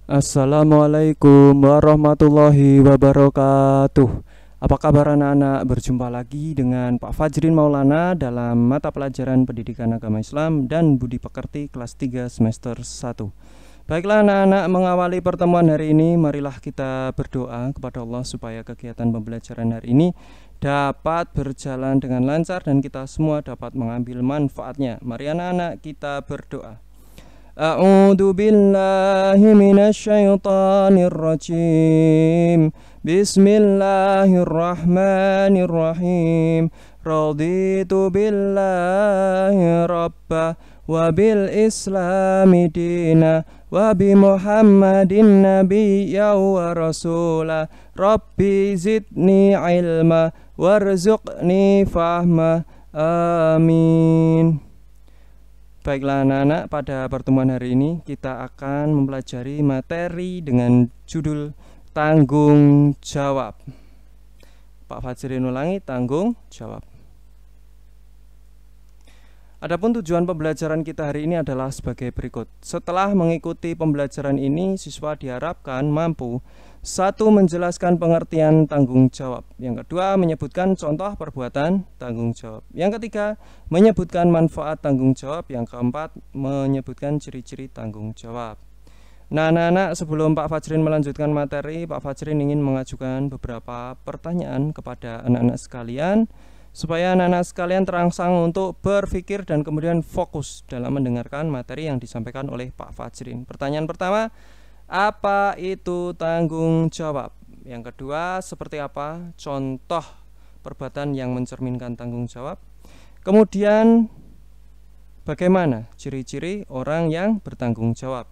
Assalamualaikum warahmatullahi wabarakatuh. Apa kabar anak-anak? Berjumpa lagi dengan Pak Fajrin Maulana dalam mata pelajaran Pendidikan Agama Islam dan Budi Pekerti kelas 3 semester 1. Baiklah anak-anak, mengawali pertemuan hari ini, marilah kita berdoa kepada Allah supaya kegiatan pembelajaran hari ini dapat berjalan dengan lancar dan kita semua dapat mengambil manfaatnya. Mari anak-anak kita berdoa. A'udzu billahi minasyaitonir rajim. Bismillahirrahmanirrahim. Raditu billahi rabba wa bil islami dina wa bi Muhammadin nabiyya wa rasula. Rabbi zidni ilma warzuqni fahma. Amin. Baiklah anak-anak, pada pertemuan hari ini kita akan mempelajari materi dengan judul tanggung jawab. Pak Fajrin ulangi, tanggung jawab. Adapun tujuan pembelajaran kita hari ini adalah sebagai berikut. Setelah mengikuti pembelajaran ini, siswa diharapkan mampu: 1. Menjelaskan pengertian tanggung jawab. Yang kedua, menyebutkan contoh perbuatan tanggung jawab. Yang ketiga, menyebutkan manfaat tanggung jawab. Yang keempat, menyebutkan ciri-ciri tanggung jawab. Nah anak-anak, sebelum Pak Fajrin melanjutkan materi, Pak Fajrin ingin mengajukan beberapa pertanyaan kepada anak-anak sekalian, supaya anak-anak sekalian terangsang untuk berpikir dan kemudian fokus dalam mendengarkan materi yang disampaikan oleh Pak Fajrin. Pertanyaan pertama, apa itu tanggung jawab? Yang kedua, seperti apa contoh perbuatan yang mencerminkan tanggung jawab? Kemudian, bagaimana ciri-ciri orang yang bertanggung jawab?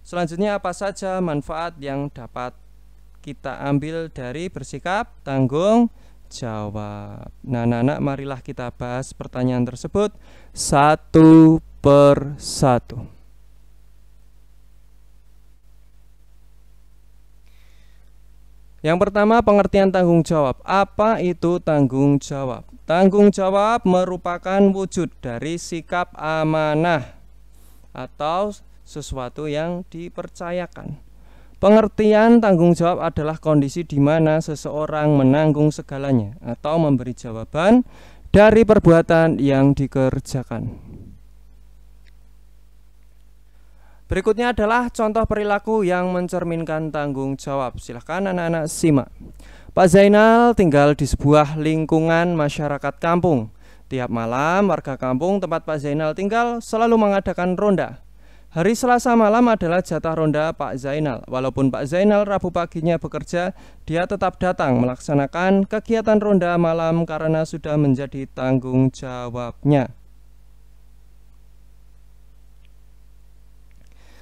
Selanjutnya, apa saja manfaat yang dapat kita ambil dari bersikap tanggung jawab? Nah anak-anak, marilah kita bahas pertanyaan tersebut satu per satu. Yang pertama, pengertian tanggung jawab. Apa itu tanggung jawab? Tanggung jawab merupakan wujud dari sikap amanah atau sesuatu yang dipercayakan. Pengertian tanggung jawab adalah kondisi di mana seseorang menanggung segalanya atau memberi jawaban dari perbuatan yang dikerjakan. Berikutnya adalah contoh perilaku yang mencerminkan tanggung jawab. Silahkan anak-anak simak. Pak Zainal tinggal di sebuah lingkungan masyarakat kampung. Tiap malam warga kampung tempat Pak Zainal tinggal selalu mengadakan ronda. Hari Selasa malam adalah jatah ronda Pak Zainal. Walaupun Pak Zainal Rabu paginya bekerja, dia tetap datang melaksanakan kegiatan ronda malam karena sudah menjadi tanggung jawabnya.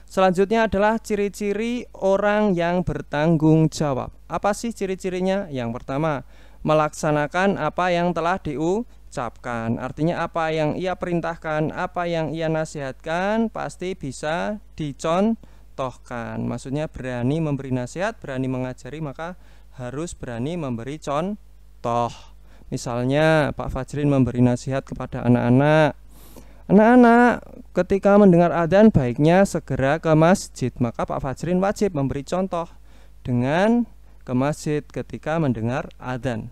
Selanjutnya adalah ciri-ciri orang yang bertanggung jawab. Apa sih ciri-cirinya? Yang pertama, melaksanakan apa yang telah diucapkan. Artinya apa yang ia perintahkan, apa yang ia nasihatkan pasti bisa dicontohkan. Maksudnya berani memberi nasihat, berani mengajari, maka harus berani memberi contoh. Misalnya Pak Fajrin memberi nasihat kepada anak-anak. Anak-anak, ketika mendengar adzan baiknya segera ke masjid. Maka Pak Fajrin wajib memberi contoh dengan ke masjid ketika mendengar adzan.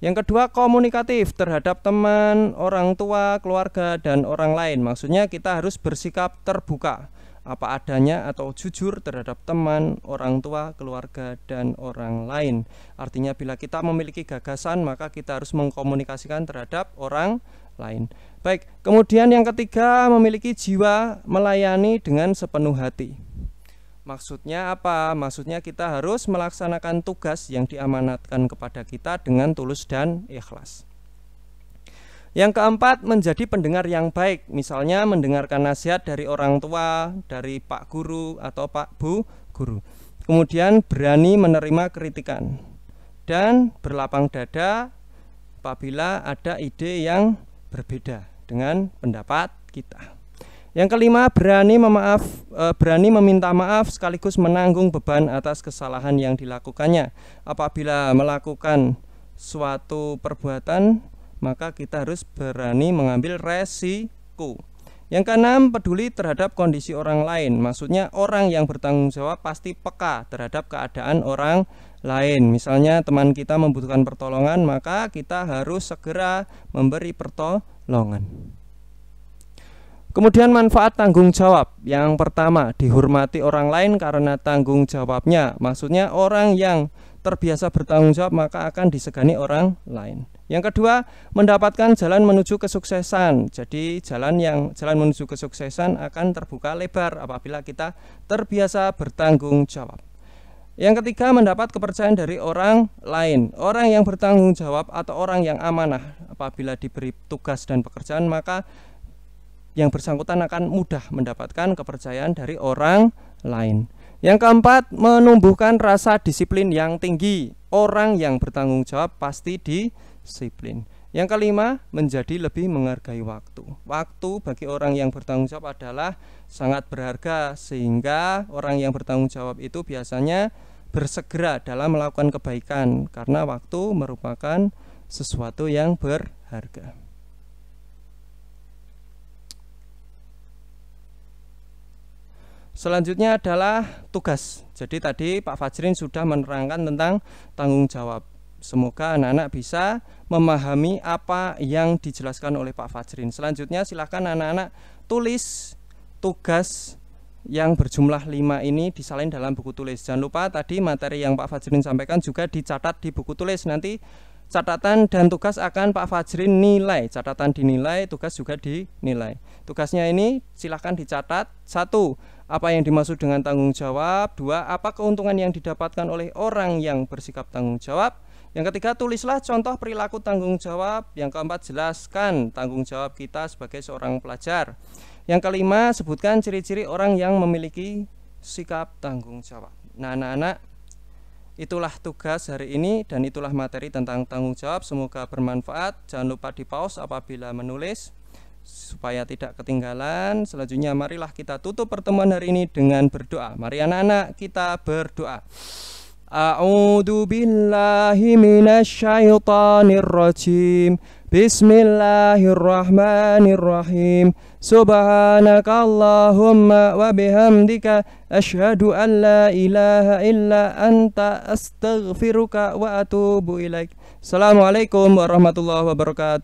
Yang kedua, komunikatif terhadap teman, orang tua, keluarga, dan orang lain. Maksudnya kita harus bersikap terbuka, apa adanya atau jujur terhadap teman, orang tua, keluarga, dan orang lain. Artinya bila kita memiliki gagasan, maka kita harus mengkomunikasikan terhadap orang lain. Baik, kemudian yang ketiga, memiliki jiwa melayani dengan sepenuh hati. Maksudnya apa? Maksudnya kita harus melaksanakan tugas yang diamanatkan kepada kita dengan tulus dan ikhlas. Yang keempat, menjadi pendengar yang baik. Misalnya mendengarkan nasihat dari orang tua, dari Pak Guru atau Pak Bu Guru. Kemudian berani menerima kritikan dan berlapang dada apabila ada ide yang berbeda dengan pendapat kita. Yang kelima, berani meminta maaf sekaligus menanggung beban atas kesalahan yang dilakukannya. Apabila melakukan suatu perbuatan, maka kita harus berani mengambil resiko. Yang keenam, peduli terhadap kondisi orang lain. Maksudnya orang yang bertanggung jawab pasti peka terhadap keadaan orang lain. Misalnya teman kita membutuhkan pertolongan, maka kita harus segera memberi pertolongan. Kemudian manfaat tanggung jawab. Yang pertama, dihormati orang lain karena tanggung jawabnya. Maksudnya orang yang terbiasa bertanggung jawab maka akan disegani orang lain. Yang kedua, mendapatkan jalan menuju kesuksesan. Jadi jalan menuju kesuksesan akan terbuka lebar apabila kita terbiasa bertanggung jawab. Yang ketiga, mendapat kepercayaan dari orang lain. Orang yang bertanggung jawab atau orang yang amanah apabila diberi tugas dan pekerjaan, maka yang bersangkutan akan mudah mendapatkan kepercayaan dari orang lain. Yang keempat, menumbuhkan rasa disiplin yang tinggi. Orang yang bertanggung jawab pasti disiplin. Yang kelima, menjadi lebih menghargai waktu. Waktu bagi orang yang bertanggung jawab adalah sangat berharga, sehingga orang yang bertanggung jawab itu biasanya bersegera dalam melakukan kebaikan karena waktu merupakan sesuatu yang berharga. Selanjutnya adalah tugas. Jadi tadi Pak Fajrin sudah menerangkan tentang tanggung jawab. Semoga anak-anak bisa memahami apa yang dijelaskan oleh Pak Fajrin. Selanjutnya silahkan anak-anak tulis tugas yang berjumlah 5 ini disalin dalam buku tulis. Jangan lupa tadi materi yang Pak Fajrin sampaikan juga dicatat di buku tulis. Nanti catatan dan tugas akan Pak Fajrin nilai. Catatan dinilai, tugas juga dinilai. Tugasnya ini silahkan dicatat. 1. Apa yang dimaksud dengan tanggung jawab? 2. Apa keuntungan yang didapatkan oleh orang yang bersikap tanggung jawab? Yang ketiga, tulislah contoh perilaku tanggung jawab. Yang keempat, jelaskan tanggung jawab kita sebagai seorang pelajar. Yang kelima, sebutkan ciri-ciri orang yang memiliki sikap tanggung jawab. Nah, anak-anak, itulah tugas hari ini dan itulah materi tentang tanggung jawab. Semoga bermanfaat. Jangan lupa di pause apabila menulis supaya tidak ketinggalan. Selanjutnya marilah kita tutup pertemuan hari ini dengan berdoa. Mari anak-anak kita berdoa. A'udzu billahi minasyaitonir rajim. Bismillahirrahmanirrahim. Subhanakallahumma wa bihamdika asyhadu an la ilaha illa anta astaghfiruka wa atubu ilaik. Assalamualaikum warahmatullahi wabarakatuh.